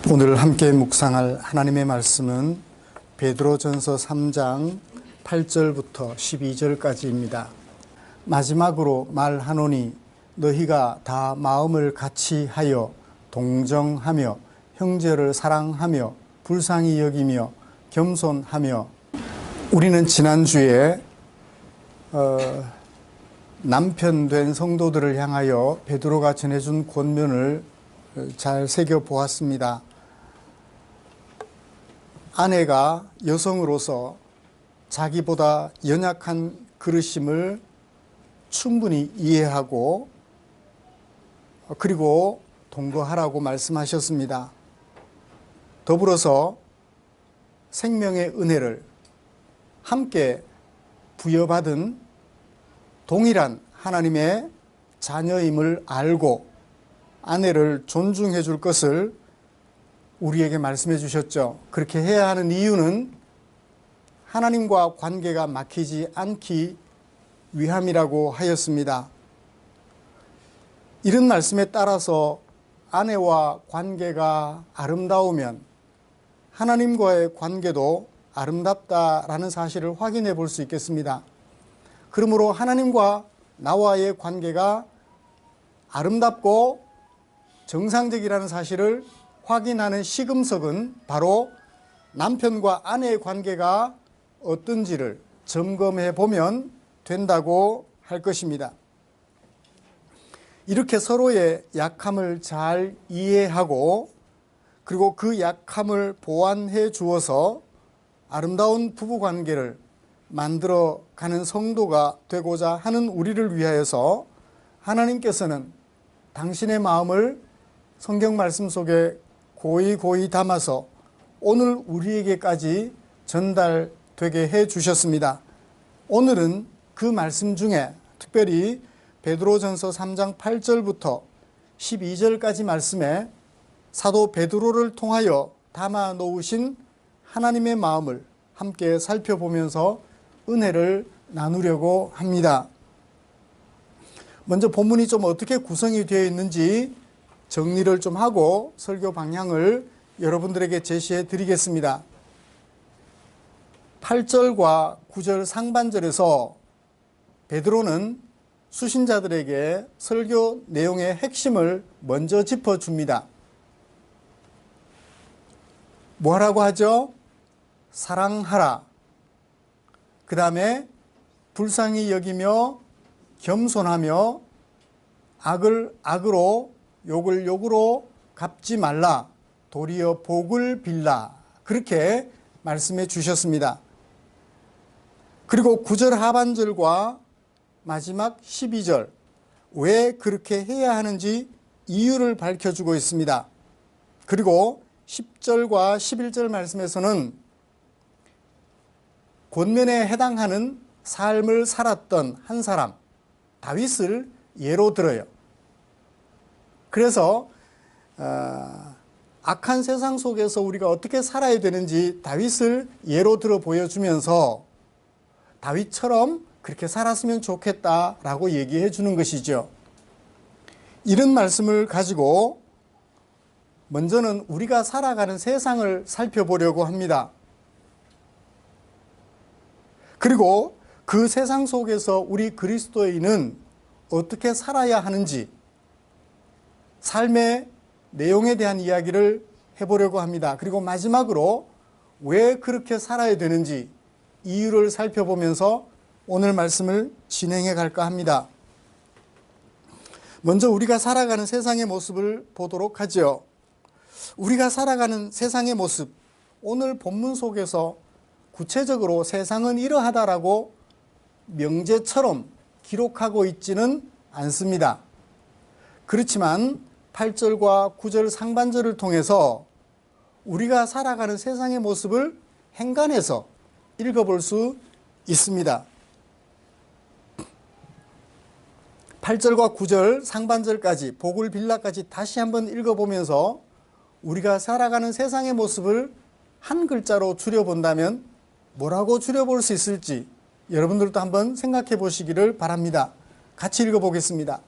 오늘 함께 묵상할 하나님의 말씀은 베드로전서 3장 8절부터 12절까지입니다. 마지막으로 말하노니 너희가 다 마음을 같이 하여 동정하며 형제를 사랑하며 불쌍히 여기며 겸손하며. 우리는 지난주에 남편 된 성도들을 향하여 베드로가 전해준 권면을 잘 새겨보았습니다. 아내가 여성으로서 자기보다 연약한 그릇임을 충분히 이해하고 그리고 동거하라고 말씀하셨습니다. 더불어서 생명의 은혜를 함께 부여받은 동일한 하나님의 자녀임을 알고 아내를 존중해 줄 것을 우리에게 말씀해 주셨죠. 그렇게 해야 하는 이유는 하나님과 관계가 막히지 않기 위함이라고 하였습니다. 이런 말씀에 따라서 아내와 관계가 아름다우면 하나님과의 관계도 아름답다라는 사실을 확인해 볼 수 있겠습니다. 그러므로 하나님과 나와의 관계가 아름답고 정상적이라는 사실을 확인하는 시금석은 바로 남편과 아내의 관계가 어떤지를 점검해 보면 된다고 할 것입니다. 이렇게 서로의 약함을 잘 이해하고 그리고 그 약함을 보완해 주어서 아름다운 부부관계를 만들어가는 성도가 되고자 하는 우리를 위하여서 하나님께서는 당신의 마음을 성경 말씀 속에 고이 담아서 오늘 우리에게까지 전달되게 해 주셨습니다. 오늘은 그 말씀 중에 특별히 베드로전서 3장 8절부터 12절까지 말씀에 사도 베드로를 통하여 담아 놓으신 하나님의 마음을 함께 살펴보면서 은혜를 나누려고 합니다. 먼저 본문이 좀 어떻게 구성이 되어 있는지 정리를 좀 하고 설교 방향을 여러분들에게 제시해 드리겠습니다. 8절과 9절 상반절에서 베드로는 수신자들에게 설교 내용의 핵심을 먼저 짚어줍니다. 뭐라고 하죠? 사랑하라. 그 다음에 불쌍히 여기며 겸손하며 악을 악으로 욕을 욕으로 갚지 말라. 도리어 복을 빌라. 그렇게 말씀해 주셨습니다. 그리고 9절 하반절과 마지막 12절 왜 그렇게 해야 하는지 이유를 밝혀주고 있습니다. 그리고 10절과 11절 말씀에서는 권면에 해당하는 삶을 살았던 한 사람 다윗을 예로 들어요. 그래서 악한 세상 속에서 우리가 어떻게 살아야 되는지 다윗을 예로 들어 보여주면서 다윗처럼 그렇게 살았으면 좋겠다라고 얘기해 주는 것이죠. 이런 말씀을 가지고 먼저는 우리가 살아가는 세상을 살펴보려고 합니다. 그리고 그 세상 속에서 우리 그리스도인은 어떻게 살아야 하는지 삶의 내용에 대한 이야기를 해보려고 합니다. 그리고 마지막으로 왜 그렇게 살아야 되는지 이유를 살펴보면서 오늘 말씀을 진행해 갈까 합니다. 먼저 우리가 살아가는 세상의 모습을 보도록 하죠. 우리가 살아가는 세상의 모습, 오늘 본문 속에서 구체적으로 세상은 이러하다라고 명제처럼 기록하고 있지는 않습니다. 그렇지만 8절과 9절 상반절을 통해서 우리가 살아가는 세상의 모습을 행간해서 읽어볼 수 있습니다. 8절과 9절 상반절까지 복을 빌라까지 다시 한번 읽어보면서 우리가 살아가는 세상의 모습을 한 글자로 줄여본다면 뭐라고 줄여볼 수 있을지 여러분들도 한번 생각해 보시기를 바랍니다. 같이 읽어보겠습니다.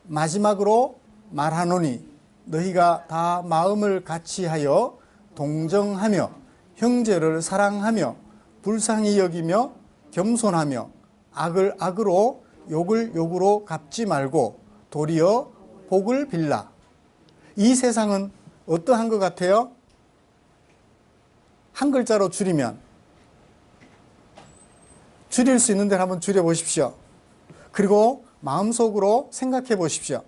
마지막으로 말하노니 너희가 다 마음을 같이하여 동정하며 형제를 사랑하며 불쌍히 여기며 겸손하며 악을 악으로 욕을 욕으로 갚지 말고 도리어 복을 빌라. 이 세상은 어떠한 것 같아요? 한 글자로 줄이면, 줄일 수 있는 데를 한번 줄여보십시오. 그리고 마음속으로 생각해 보십시오.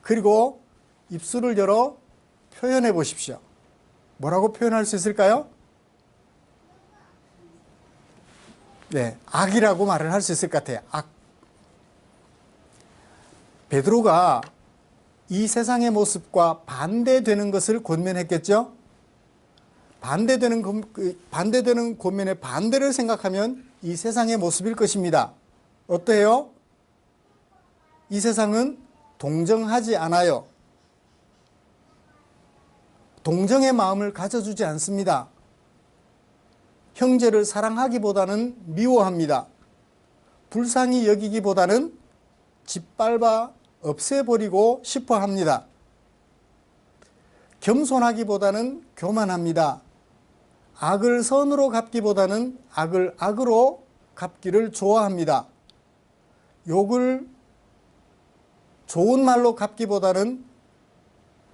그리고 입술을 열어 표현해 보십시오. 뭐라고 표현할 수 있을까요? 네, 악이라고 말을 할 수 있을 것 같아요. 악. 베드로가 이 세상의 모습과 반대되는 것을 권면했겠죠? 반대되는 권면의 반대를 생각하면 이 세상의 모습일 것입니다. 어때요? 이 세상은 동정하지 않아요. 동정의 마음을 가져주지 않습니다. 형제를 사랑하기보다는 미워합니다. 불쌍히 여기기보다는 짓밟아 없애버리고 싶어 합니다. 겸손하기보다는 교만합니다. 악을 선으로 갚기보다는 악을 악으로 갚기를 좋아합니다. 욕을 좋은 말로 갚기보다는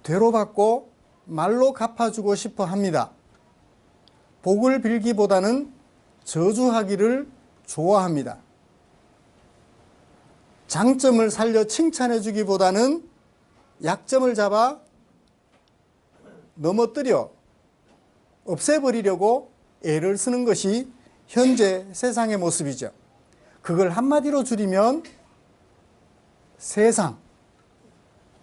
되로받고 말로 갚아주고 싶어 합니다. 복을 빌기보다는 저주하기를 좋아합니다. 장점을 살려 칭찬해 주기보다는 약점을 잡아 넘어뜨려 없애버리려고 애를 쓰는 것이 현재 세상의 모습이죠. 그걸 한마디로 줄이면 세상,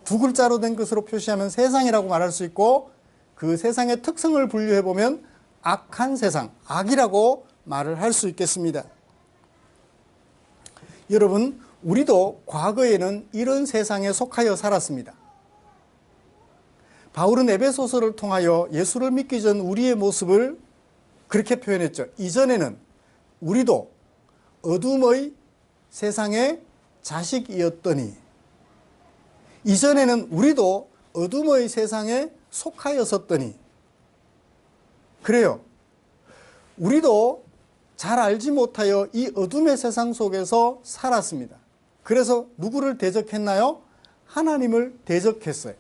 두 글자로 된 것으로 표시하면 세상이라고 말할 수 있고, 그 세상의 특성을 분류해보면 악한 세상, 악이라고 말을 할 수 있겠습니다. 여러분, 우리도 과거에는 이런 세상에 속하여 살았습니다. 바울은 에베소서를 통하여 예수를 믿기 전 우리의 모습을 그렇게 표현했죠. 이전에는 우리도 어둠의 세상의 자식이었더니, 이전에는 우리도 어둠의 세상에 속하였었더니, 그래요. 우리도 잘 알지 못하여 이 어둠의 세상 속에서 살았습니다. 그래서 누구를 대적했나요? 하나님을 대적했어요.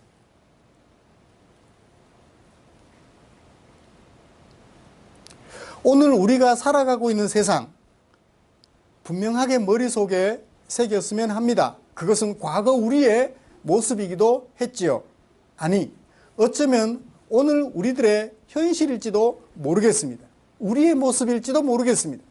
오늘 우리가 살아가고 있는 세상, 분명하게 머릿속에 새겼으면 합니다. 그것은 과거 우리의 모습이기도 했지요. 아니, 어쩌면 오늘 우리들의 현실일지도 모르겠습니다. 우리의 모습일지도 모르겠습니다.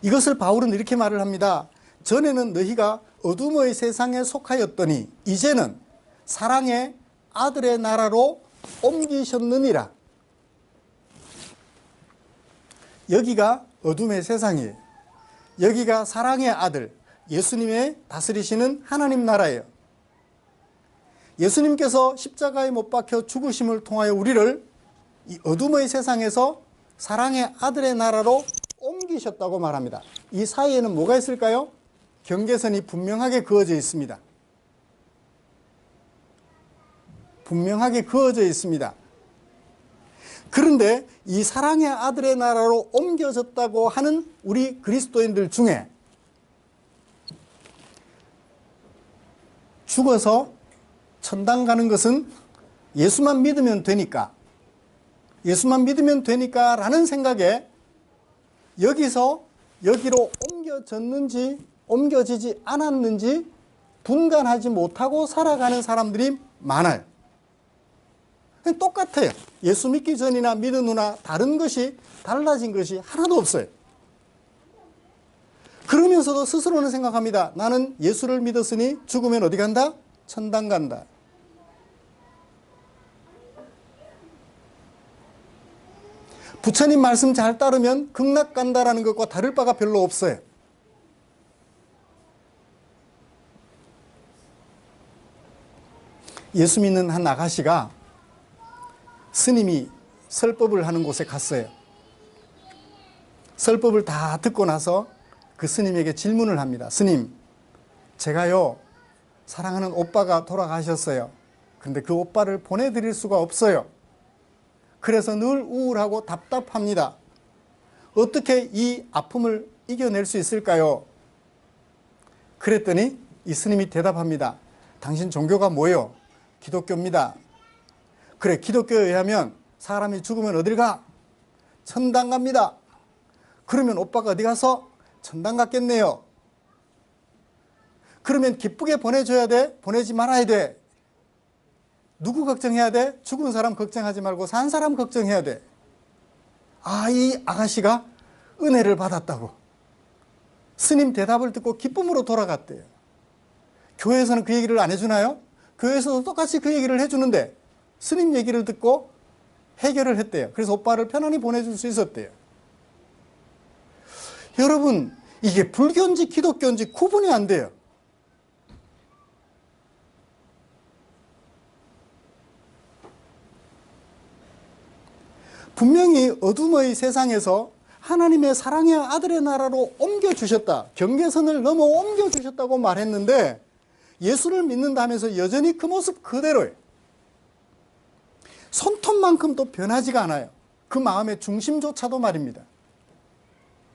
이것을 바울은 이렇게 말을 합니다. 전에는 너희가 어둠의 세상에 속하였더니 이제는 사랑의 아들의 나라로 옮기셨느니라. 여기가 어둠의 세상이에요. 여기가 사랑의 아들, 예수님의 다스리시는 하나님 나라예요. 예수님께서 십자가에 못 박혀 죽으심을 통하여 우리를 이 어둠의 세상에서 사랑의 아들의 나라로 옮기셨다고 말합니다. 이 사이에는 뭐가 있을까요? 경계선이 분명하게 그어져 있습니다. 분명하게 그어져 있습니다. 그런데 이 사랑의 아들의 나라로 옮겨졌다고 하는 우리 그리스도인들 중에 죽어서 천당 가는 것은 예수만 믿으면 되니까, 예수만 믿으면 되니까 라는 생각에 여기서 여기로 옮겨졌는지 옮겨지지 않았는지 분간하지 못하고 살아가는 사람들이 많아요. 똑같아요. 예수 믿기 전이나 믿은 후나 다른 것이, 달라진 것이 하나도 없어요. 그러면서도 스스로는 생각합니다. 나는 예수를 믿었으니 죽으면 어디 간다? 천당 간다. 부처님 말씀 잘 따르면 극락 간다라는 것과 다를 바가 별로 없어요. 예수 믿는 한 아가씨가 스님이 설법을 하는 곳에 갔어요. 설법을 다 듣고 나서 그 스님에게 질문을 합니다. 스님, 제가요 사랑하는 오빠가 돌아가셨어요. 근데 그 오빠를 보내드릴 수가 없어요. 그래서 늘 우울하고 답답합니다. 어떻게 이 아픔을 이겨낼 수 있을까요? 그랬더니 이 스님이 대답합니다. 당신 종교가 뭐요? 기독교입니다. 그래, 기독교에 의하면 사람이 죽으면 어딜 가? 천당 갑니다. 그러면 오빠가 어디 가서? 천당 갔겠네요. 그러면 기쁘게 보내줘야 돼? 보내지 말아야 돼? 누구 걱정해야 돼? 죽은 사람 걱정하지 말고 산 사람 걱정해야 돼. 아, 이 아가씨가 은혜를 받았다고. 스님 대답을 듣고 기쁨으로 돌아갔대요. 교회에서는 그 얘기를 안 해주나요? 교회에서도 똑같이 그 얘기를 해주는데 스님 얘기를 듣고 해결을 했대요. 그래서 오빠를 편안히 보내줄 수 있었대요. 여러분, 이게 불교인지 기독교인지 구분이 안 돼요. 분명히 어둠의 세상에서 하나님의 사랑의 아들의 나라로 옮겨주셨다. 경계선을 넘어 옮겨주셨다고 말했는데 예수를 믿는다면서 여전히 그 모습 그대로예요. 손톱만큼도 변하지가 않아요. 그 마음의 중심조차도 말입니다.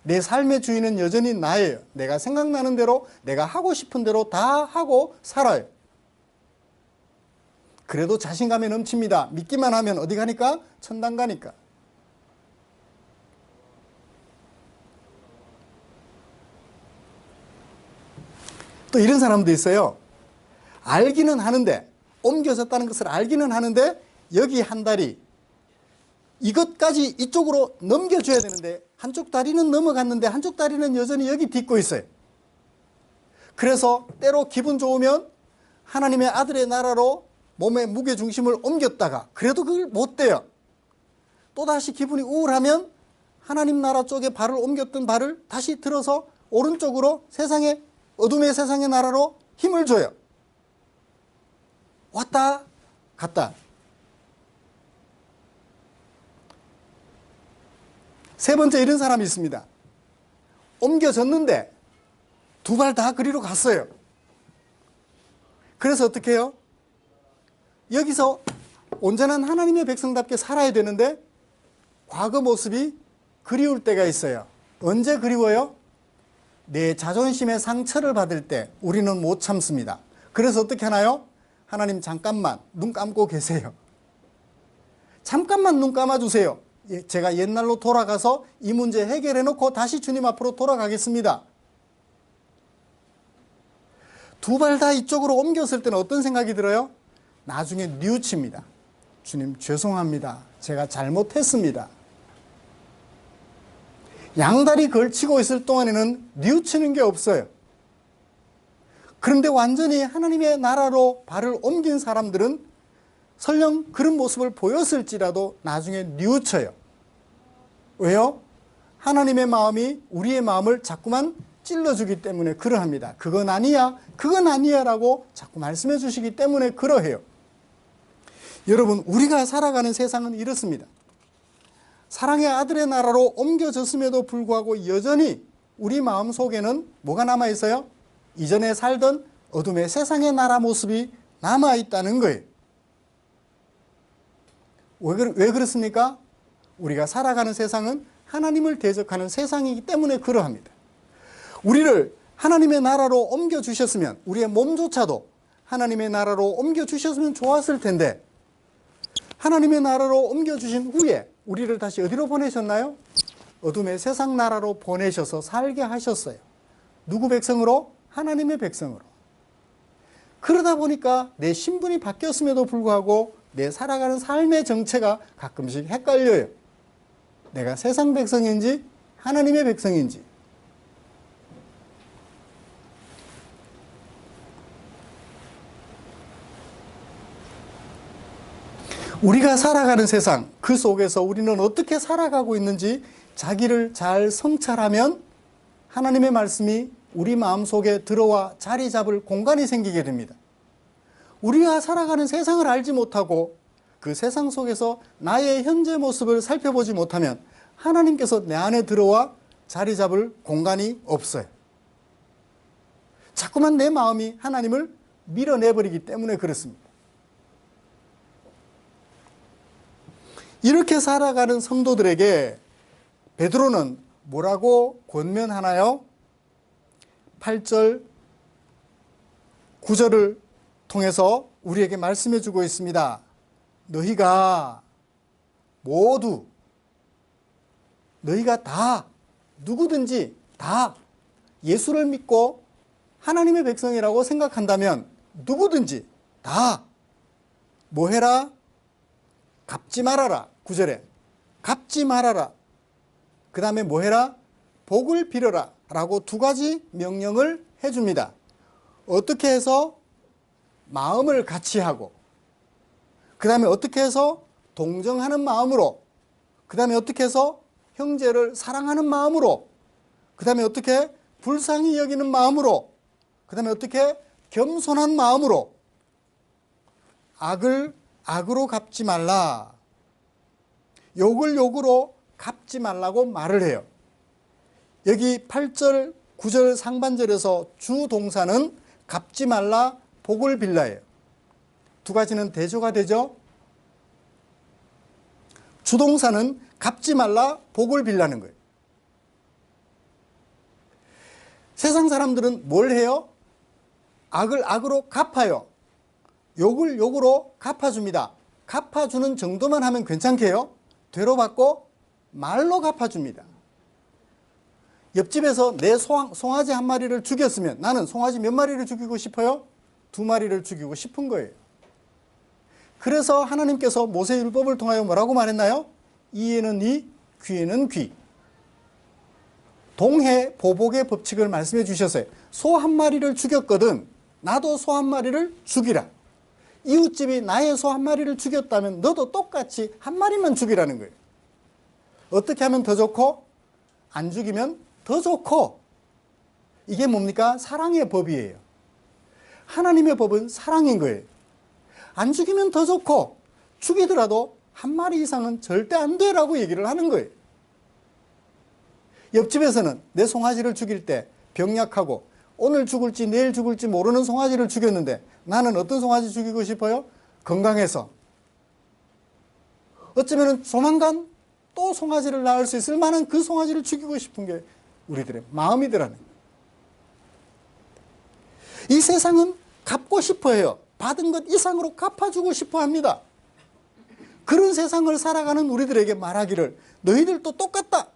내 삶의 주인은 여전히 나예요. 내가 생각나는 대로, 내가 하고 싶은 대로 다 하고 살아요. 그래도 자신감이 넘칩니다. 믿기만 하면 어디 가니까? 천당 가니까. 또 이런 사람도 있어요. 알기는 하는데, 옮겨졌다는 것을 알기는 하는데 여기 한 다리, 이것까지 이쪽으로 넘겨줘야 되는데 한쪽 다리는 넘어갔는데 한쪽 다리는 여전히 여기 딛고 있어요. 그래서 때로 기분 좋으면 하나님의 아들의 나라로 몸의 무게중심을 옮겼다가 그래도 그걸 못 돼요. 또다시 기분이 우울하면 하나님 나라 쪽에 발을 옮겼던 발을 다시 들어서 오른쪽으로 세상의 어둠의 세상의 나라로 힘을 줘요. 왔다 갔다. 세 번째 이런 사람이 있습니다. 옮겨졌는데 두 발 다 그리로 갔어요. 그래서 어떻게 해요? 여기서 온전한 하나님의 백성답게 살아야 되는데 과거 모습이 그리울 때가 있어요. 언제 그리워요? 내 자존심의 상처를 받을 때 우리는 못 참습니다. 그래서 어떻게 하나요? 하나님 잠깐만 눈 감고 계세요. 잠깐만 눈 감아주세요. 제가 옛날로 돌아가서 이 문제 해결해 놓고 다시 주님 앞으로 돌아가겠습니다. 두 발 다 이쪽으로 옮겼을 때는 어떤 생각이 들어요? 나중에 뉘우칩니다. 주님 죄송합니다. 제가 잘못했습니다. 양다리 걸치고 있을 동안에는 뉘우치는 게 없어요. 그런데 완전히 하나님의 나라로 발을 옮긴 사람들은 설령 그런 모습을 보였을지라도 나중에 뉘우쳐요. 왜요? 하나님의 마음이 우리의 마음을 자꾸만 찔러주기 때문에 그러합니다. 그건 아니야, 그건 아니야 라고 자꾸 말씀해 주시기 때문에 그러해요. 여러분, 우리가 살아가는 세상은 이렇습니다. 사랑의 아들의 나라로 옮겨졌음에도 불구하고 여전히 우리 마음 속에는 뭐가 남아있어요? 이전에 살던 어둠의 세상의 나라 모습이 남아있다는 거예요. 왜 그렇습니까? 우리가 살아가는 세상은 하나님을 대적하는 세상이기 때문에 그러합니다. 우리를 하나님의 나라로 옮겨주셨으면 우리의 몸조차도 하나님의 나라로 옮겨주셨으면 좋았을 텐데 하나님의 나라로 옮겨주신 후에 우리를 다시 어디로 보내셨나요? 어둠의 세상 나라로 보내셔서 살게 하셨어요. 누구 백성으로? 하나님의 백성으로. 그러다 보니까 내 신분이 바뀌었음에도 불구하고 내 살아가는 삶의 정체가 가끔씩 헷갈려요. 내가 세상 백성인지 하나님의 백성인지. 우리가 살아가는 세상, 그 속에서 우리는 어떻게 살아가고 있는지 자기를 잘 성찰하면 하나님의 말씀이 우리 마음속에 들어와 자리 잡을 공간이 생기게 됩니다. 우리가 살아가는 세상을 알지 못하고 그 세상 속에서 나의 현재 모습을 살펴보지 못하면 하나님께서 내 안에 들어와 자리 잡을 공간이 없어요. 자꾸만 내 마음이 하나님을 밀어내버리기 때문에 그렇습니다. 이렇게 살아가는 성도들에게 베드로는 뭐라고 권면하나요? 8절, 9절을 통해서 우리에게 말씀해 주고 있습니다. 너희가 모두, 너희가 다, 누구든지 다 예수를 믿고 하나님의 백성이라고 생각한다면 누구든지 다 뭐 해라? 갚지 말아라. 9절에 갚지 말아라. 그 다음에 뭐 해라? 복을 빌어라 라고 두 가지 명령을 해줍니다. 어떻게 해서? 마음을 같이 하고, 그 다음에 어떻게 해서? 동정하는 마음으로, 그 다음에 어떻게 해서? 형제를 사랑하는 마음으로, 그 다음에 어떻게? 불쌍히 여기는 마음으로, 그 다음에 어떻게? 겸손한 마음으로. 악을 악으로 갚지 말라. 욕을 욕으로 갚지 말라고 말을 해요. 여기 8절, 9절 상반절에서 주동사는 갚지 말라, 복을 빌라예요. 두 가지는 대조가 되죠. 주동사는 갚지 말라, 복을 빌라는 거예요. 세상 사람들은 뭘 해요? 악을 악으로 갚아요. 욕을 욕으로 갚아줍니다. 갚아주는 정도만 하면 괜찮게요. 되로받고 말로 갚아줍니다. 옆집에서 내 송아지 한 마리를 죽였으면 나는 송아지 몇 마리를 죽이고 싶어요? 2마리를 죽이고 싶은 거예요. 그래서 하나님께서 모세율법을 통하여 뭐라고 말했나요? 이에는 이, 귀에는 귀. 동해 보복의 법칙을 말씀해 주셨어요. 소 한 마리를 죽였거든 나도 소 한 마리를 죽이라. 이웃집이 나의 소 한 마리를 죽였다면 너도 똑같이 한 마리만 죽이라는 거예요. 어떻게 하면 더 좋고? 안 죽이면 더 좋고. 이게 뭡니까? 사랑의 법이에요. 하나님의 법은 사랑인 거예요. 안 죽이면 더 좋고 죽이더라도 한 마리 이상은 절대 안 돼라고 얘기를 하는 거예요. 옆집에서는 내 송아지를 죽일 때 병약하고 오늘 죽을지 내일 죽을지 모르는 송아지를 죽였는데 나는 어떤 송아지 죽이고 싶어요? 건강해서. 어쩌면 조만간 또 송아지를 낳을 수 있을 만한 그 송아지를 죽이고 싶은 게 우리들의 마음이더라는 거예요. 이 세상은 갚고 싶어 해요. 받은 것 이상으로 갚아주고 싶어 합니다. 그런 세상을 살아가는 우리들에게 말하기를 너희들도 똑같다.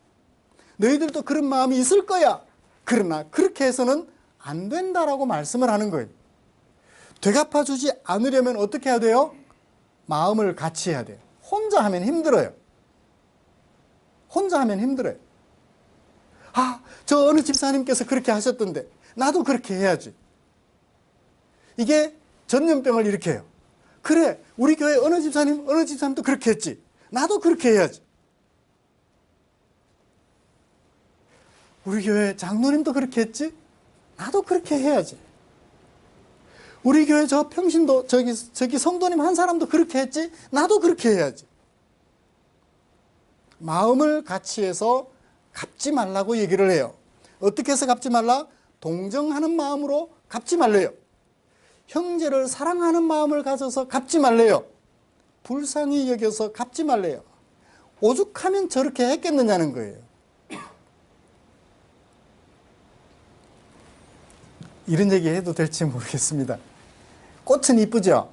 너희들도 그런 마음이 있을 거야. 그러나 그렇게 해서는 안 된다라고 말씀을 하는 거예요. 되갚아주지 않으려면 어떻게 해야 돼요? 마음을 같이 해야 돼요. 혼자 하면 힘들어요. 혼자 하면 힘들어요. 아, 저 어느 집사님께서 그렇게 하셨던데 나도 그렇게 해야지. 이게 전염병을 일으켜요. 그래, 우리 교회 어느 집사님도 그렇게 했지. 나도 그렇게 해야지. 우리 교회 장로님도 그렇게 했지. 나도 그렇게 해야지. 우리 교회 저 평신도 저기 성도님 한 사람도 그렇게 했지. 나도 그렇게 해야지. 마음을 같이 해서 갚지 말라고 얘기를 해요. 어떻게 해서 갚지 말라? 동정하는 마음으로 갚지 말래요. 형제를 사랑하는 마음을 가져서 갚지 말래요. 불쌍히 여겨서 갚지 말래요. 오죽하면 저렇게 했겠느냐는 거예요. 이런 얘기 해도 될지 모르겠습니다. 꽃은 이쁘죠?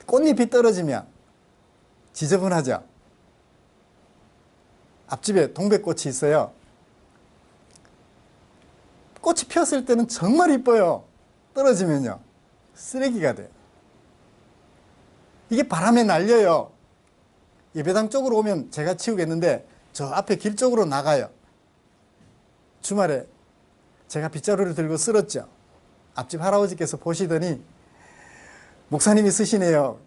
꽃잎이 떨어지면 지저분하죠? 앞집에 동백꽃이 있어요. 꽃이 피었을 때는 정말 이뻐요. 떨어지면요 쓰레기가 돼요. 이게 바람에 날려요. 예배당 쪽으로 오면 제가 치우겠는데 저 앞에 길 쪽으로 나가요. 주말에 제가 빗자루를 들고 쓸었죠. 앞집 할아버지께서 보시더니 목사님이 쓰시네요.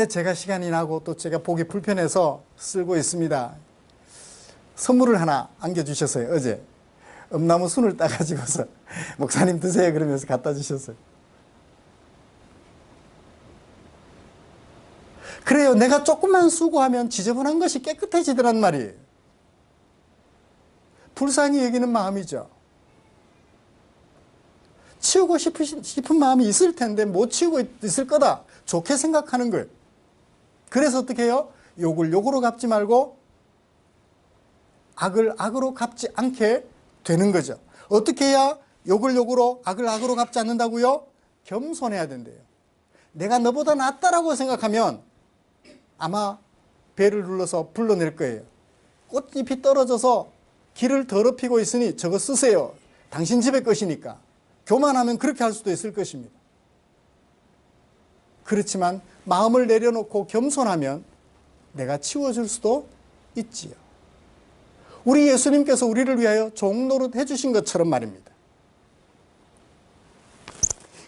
제가 시간이 나고 또 제가 보기 불편해서 쓸고 있습니다. 선물을 하나 안겨주셨어요. 어제 엄나무 순을 따가지고서 목사님 드세요 그러면서 갖다 주셨어요. 그래요. 내가 조금만 수고하면 지저분한 것이 깨끗해지더란 말이에요. 불쌍히 여기는 마음이죠. 치우고 싶은 마음이 있을 텐데 못 치우고 있을 거다. 좋게 생각하는 거예요. 그래서 어떻게 해요? 욕을 욕으로 갚지 말고 악을 악으로 갚지 않게 되는 거죠. 어떻게 해야 욕을 욕으로 악을 악으로 갚지 않는다고요? 겸손해야 된대요. 내가 너보다 낫다라고 생각하면 아마 배를 눌러서 불러낼 거예요. 꽃잎이 떨어져서 길을 더럽히고 있으니 저거 쓰세요. 당신 집의 것이니까. 교만하면 그렇게 할 수도 있을 것입니다. 그렇지만 마음을 내려놓고 겸손하면 내가 치워줄 수도 있지요. 우리 예수님께서 우리를 위하여 종노릇 해주신 것처럼 말입니다.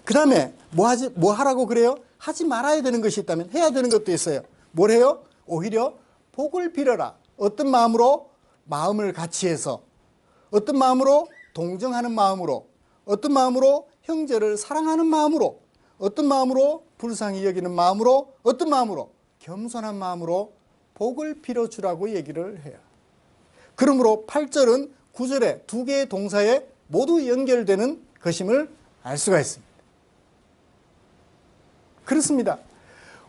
그 다음에 뭐 하라고 그래요? 하지 말아야 되는 것이 있다면 해야 되는 것도 있어요. 뭘 해요? 오히려 복을 빌어라. 어떤 마음으로? 마음을 같이 해서. 어떤 마음으로? 동정하는 마음으로. 어떤 마음으로? 형제를 사랑하는 마음으로. 어떤 마음으로? 불쌍히 여기는 마음으로. 어떤 마음으로? 겸손한 마음으로 복을 빌어주라고 얘기를 해요. 그러므로 8절은 9절에 두 개의 동사에 모두 연결되는 것임을 알 수가 있습니다. 그렇습니다.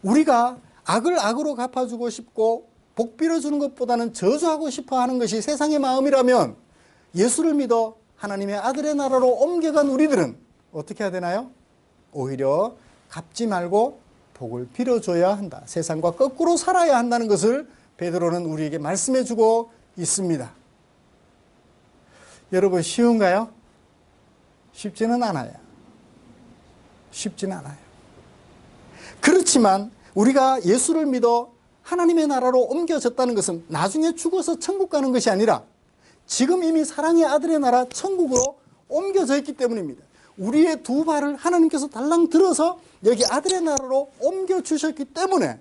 우리가 악을 악으로 갚아주고 싶고 복 빌어주는 것보다는 저주하고 싶어 하는 것이 세상의 마음이라면 예수를 믿어 하나님의 아들의 나라로 옮겨간 우리들은 어떻게 해야 되나요? 오히려 갚지 말고 복을 빌어줘야 한다. 세상과 거꾸로 살아야 한다는 것을 베드로는 우리에게 말씀해 주고 있습니다. 여러분 쉬운가요? 쉽지는 않아요. 쉽지는 않아요. 그렇지만 우리가 예수를 믿어 하나님의 나라로 옮겨졌다는 것은 나중에 죽어서 천국 가는 것이 아니라 지금 이미 사랑의 아들의 나라 천국으로 옮겨져 있기 때문입니다. 우리의 두 발을 하나님께서 달랑 들어서 여기 아들의 나라로 옮겨주셨기 때문에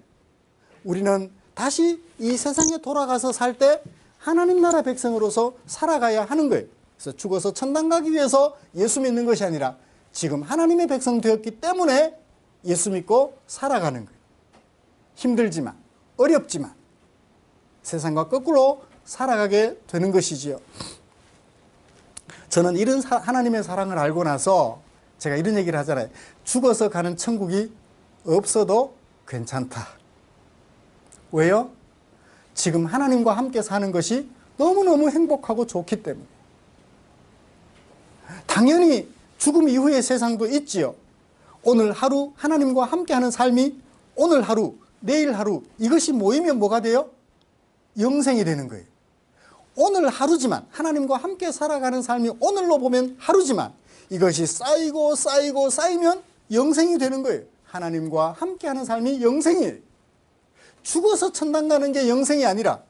우리는 다시 이 세상에 돌아가서 살 때 하나님 나라 백성으로서 살아가야 하는 거예요. 그래서 죽어서 천당 가기 위해서 예수 믿는 것이 아니라 지금 하나님의 백성 되었기 때문에 예수 믿고 살아가는 거예요. 힘들지만 어렵지만 세상과 거꾸로 살아가게 되는 것이지요. 저는 이런 하나님의 사랑을 알고 나서 제가 이런 얘기를 하잖아요. 죽어서 가는 천국이 없어도 괜찮다. 왜요? 지금 하나님과 함께 사는 것이 너무너무 행복하고 좋기 때문에. 당연히 죽음 이후의 세상도 있지요. 오늘 하루 하나님과 함께하는 삶이 오늘 하루, 내일 하루 이것이 모이면 뭐가 돼요? 영생이 되는 거예요. 오늘 하루지만 하나님과 함께 살아가는 삶이 오늘로 보면 하루지만 이것이 쌓이고 쌓이고 쌓이면 영생이 되는 거예요. 하나님과 함께하는 삶이 영생이에요. 죽어서 천당 가는 게 영생이 아니라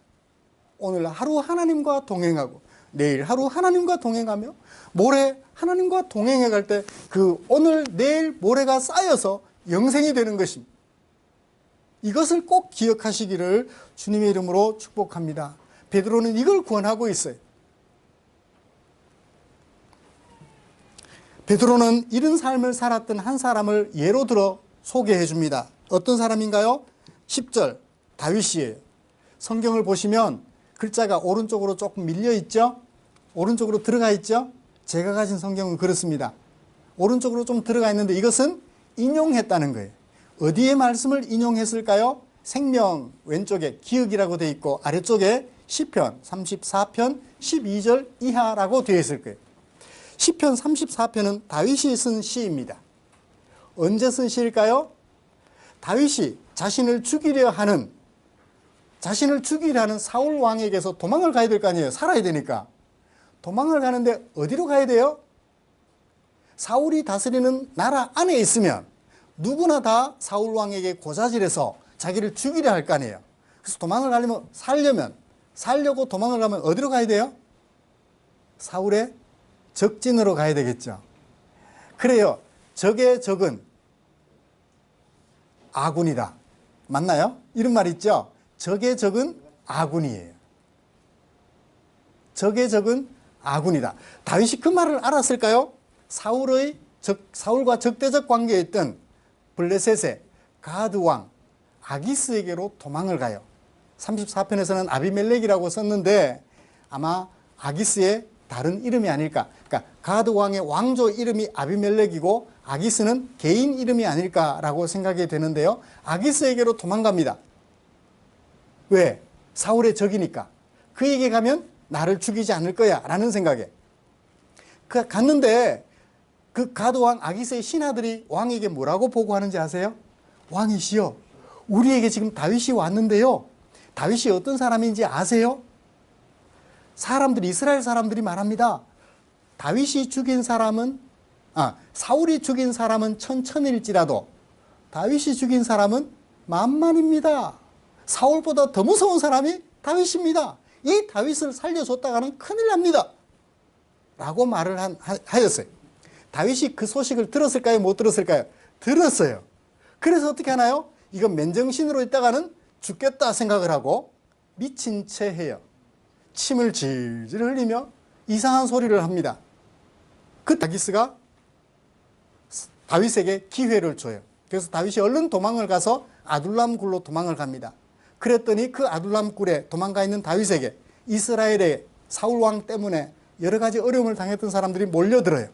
오늘 하루 하나님과 동행하고 내일 하루 하나님과 동행하며 모레 하나님과 동행해 갈 때 그 오늘 내일 모레가 쌓여서 영생이 되는 것입니다. 이것을 꼭 기억하시기를 주님의 이름으로 축복합니다. 베드로는 이걸 권하고 있어요. 베드로는 이런 삶을 살았던 한 사람을 예로 들어 소개해 줍니다. 어떤 사람인가요? 10절 다윗이에요. 성경을 보시면 글자가 오른쪽으로 조금 밀려 있죠? 오른쪽으로 들어가 있죠? 제가 가진 성경은 그렇습니다. 오른쪽으로 좀 들어가 있는데 이것은 인용했다는 거예요. 어디에 말씀을 인용했을까요? 생명 왼쪽에 기억이라고 되어 있고 아래쪽에 시편 34편 12절 이하라고 되어 있을 거예요. 시편 34편은 다윗이 쓴 시입니다. 언제 쓴 시일까요? 다윗이 자신을 죽이려 하는 사울 왕에게서 도망을 가야 될 거 아니에요. 살아야 되니까. 도망을 가는데 어디로 가야 돼요? 사울이 다스리는 나라 안에 있으면 누구나 다 사울 왕에게 고자질해서 자기를 죽이려 할 거 아니에요. 그래서 도망을 가려면 살려고 도망을 가면 어디로 가야 돼요? 사울의 적진으로 가야 되겠죠. 그래요. 적의 적은 아군이다. 맞나요? 이런 말 있죠? 적의 적은 아군이에요. 적의 적은 아군이다. 다윗이 그 말을 알았을까요? 사울과 적대적 관계에 있던 블레셋의 가드 왕 아기스에게로 도망을 가요. 34편에서는 아비멜렉이라고 썼는데 아마 아기스의 다른 이름이 아닐까. 그러니까 가드 왕의 왕조 이름이 아비멜렉이고 아기스는 개인 이름이 아닐까라고 생각이 되는데요. 아기스에게로 도망갑니다. 왜? 사울의 적이니까. 그에게 가면 나를 죽이지 않을 거야 라는 생각에. 갔는데 그 가드 왕 아기스의 신하들이 왕에게 뭐라고 보고하는지 아세요? 왕이시여, 우리에게 지금 다윗이 왔는데요. 다윗이 어떤 사람인지 아세요? 사람들이, 이스라엘 사람들이 말합니다. 다윗이 죽인 사람은, 사울이 죽인 사람은 천천일지라도 다윗이 죽인 사람은 만만입니다. 사울보다 더 무서운 사람이 다윗입니다. 이 다윗을 살려줬다가는 큰일 납니다. 라고 말을 하였어요. 다윗이 그 소식을 들었을까요? 못 들었을까요? 들었어요. 그래서 어떻게 하나요? 이건 맨정신으로 있다가는 죽겠다 생각을 하고 미친 채 해요. 침을 질질 흘리며 이상한 소리를 합니다. 그 아기스가 다윗에게 기회를 줘요. 그래서 다윗이 얼른 도망을 가서 아둘람 굴로 도망을 갑니다. 그랬더니 그 아둘람 굴에 도망가 있는 다윗에게 이스라엘의 사울 왕 때문에 여러 가지 어려움을 당했던 사람들이 몰려들어요.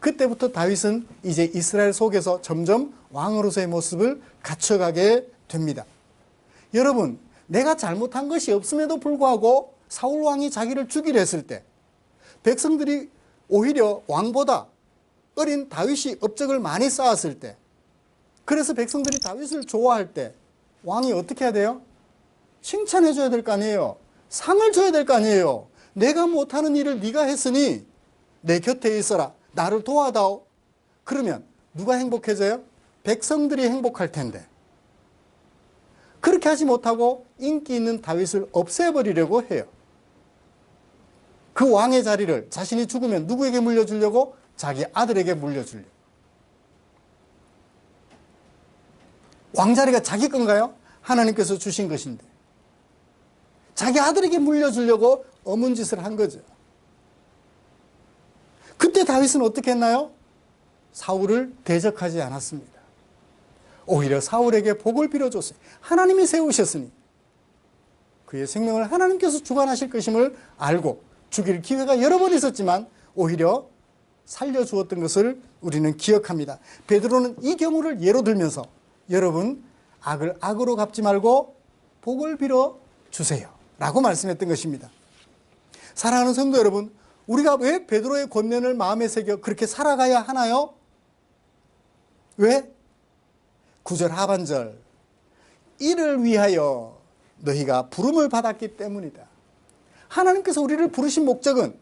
그때부터 다윗은 이제 이스라엘 속에서 점점 왕으로서의 모습을 갖춰가게 됩니다. 여러분, 내가 잘못한 것이 없음에도 불구하고 사울 왕이 자기를 죽이려 했을 때 백성들이 오히려 왕보다 어린 다윗이 업적을 많이 쌓았을 때, 그래서 백성들이 다윗을 좋아할 때 왕이 어떻게 해야 돼요? 칭찬해 줘야 될 거 아니에요. 상을 줘야 될 거 아니에요. 내가 못하는 일을 네가 했으니 내 곁에 있어라. 나를 도와다오. 그러면 누가 행복해져요? 백성들이 행복할 텐데. 그렇게 하지 못하고 인기 있는 다윗을 없애버리려고 해요. 그 왕의 자리를 자신이 죽으면 누구에게 물려주려고? 자기 아들에게 물려주려고. 왕자리가 자기 건가요? 하나님께서 주신 것인데. 자기 아들에게 물려주려고 어문 짓을 한 거죠. 그때 다윗은 어떻게 했나요? 사울을 대적하지 않았습니다. 오히려 사울에게 복을 빌어줬어요. 하나님이 세우셨으니 그의 생명을 하나님께서 주관하실 것임을 알고 죽일 기회가 여러 번 있었지만 오히려 살려주었던 것을 우리는 기억합니다. 베드로는 이 경우를 예로 들면서 여러분, 악을 악으로 갚지 말고 복을 빌어 주세요 라고 말씀했던 것입니다. 사랑하는 성도 여러분, 우리가 왜 베드로의 권면을 마음에 새겨 그렇게 살아가야 하나요? 왜? 9절 하반절, 이를 위하여 너희가 부름을 받았기 때문이다. 하나님께서 우리를 부르신 목적은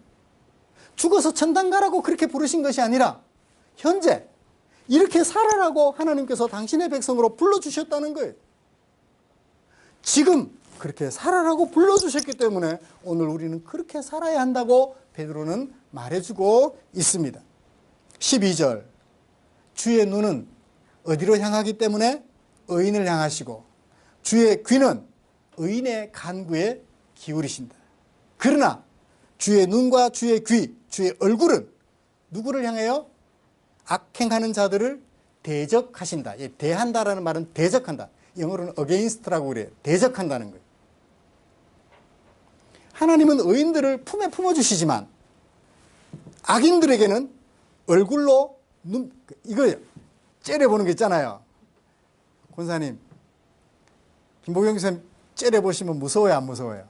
죽어서 천당 가라고 그렇게 부르신 것이 아니라 현재 이렇게 살아라고 하나님께서 당신의 백성으로 불러주셨다는 거예요. 지금 그렇게 살아라고 불러주셨기 때문에 오늘 우리는 그렇게 살아야 한다고 베드로는 말해주고 있습니다. 12절, 주의 눈은 어디로 향하기 때문에? 의인을 향하시고 주의 귀는 의인의 간구에 기울이신다. 그러나 주의 눈과 주의 귀, 주의 얼굴은 누구를 향해요? 악행하는 자들을 대적하신다. 대한다라는 말은 대적한다. 영어로는 against라고 그래요. 대적한다는 거예요. 하나님은 의인들을 품에 품어주시지만 악인들에게는 얼굴로 이거예요. 째려보는 게 있잖아요. 권사님, 김보경 선생님 째려보시면 무서워요, 안 무서워요?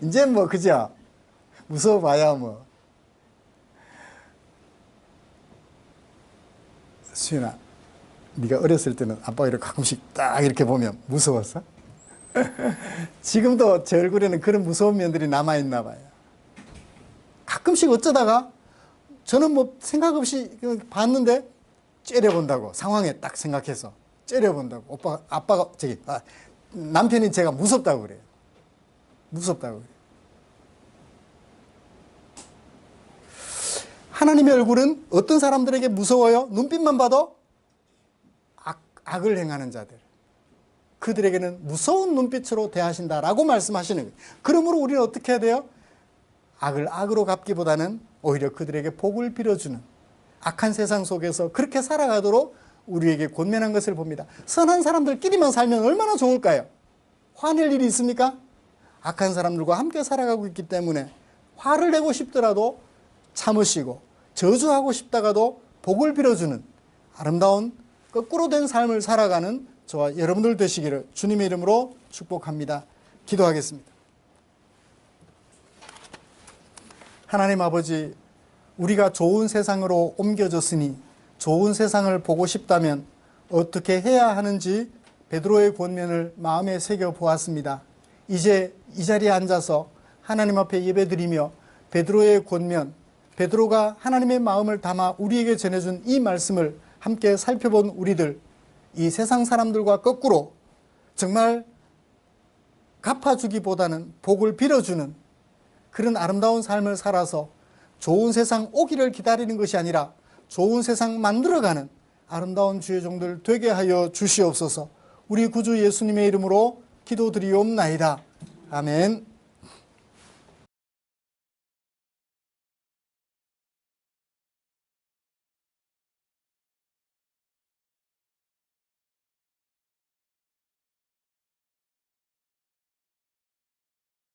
이제 뭐 그죠? 무서워봐야 뭐. 수연아, 네가 어렸을 때는 아빠가 이렇게 가끔씩 딱 이렇게 보면 무서웠어? 지금도 제 얼굴에는 그런 무서운 면들이 남아있나 봐요. 가끔씩 어쩌다가 저는 뭐 생각 없이 봤는데 째려본다고, 상황에 딱 생각해서 째려본다고. 아빠가 남편인 제가 무섭다고 그래요. 무섭다고 그래요. 하나님의 얼굴은 어떤 사람들에게 무서워요? 눈빛만 봐도 악을 행하는 자들, 그들에게는 무서운 눈빛으로 대하신다라고 말씀하시는 거예요. 그러므로 우리는 어떻게 해야 돼요? 악을 악으로 갚기보다는 오히려 그들에게 복을 빌어주는, 악한 세상 속에서 그렇게 살아가도록 우리에게 권면한 것을 봅니다. 선한 사람들끼리만 살면 얼마나 좋을까요? 화낼 일이 있습니까? 악한 사람들과 함께 살아가고 있기 때문에 화를 내고 싶더라도 참으시고 저주하고 싶다가도 복을 빌어주는 아름다운 거꾸로 된 삶을 살아가는 저와 여러분들 되시기를 주님의 이름으로 축복합니다. 기도하겠습니다. 하나님 아버지, 우리가 좋은 세상으로 옮겨졌으니 좋은 세상을 보고 싶다면 어떻게 해야 하는지 베드로의 권면을 마음에 새겨 보았습니다. 이제 이 자리에 앉아서 하나님 앞에 예배드리며 베드로의 권면, 베드로가 하나님의 마음을 담아 우리에게 전해준 이 말씀을 함께 살펴본 우리들, 이 세상 사람들과 거꾸로 정말 갚아주기보다는 복을 빌어주는 그런 아름다운 삶을 살아서 좋은 세상 오기를 기다리는 것이 아니라 좋은 세상 만들어가는 아름다운 주의 종들 되게 하여 주시옵소서. 우리 구주 예수님의 이름으로 기도드리옵나이다. 아멘.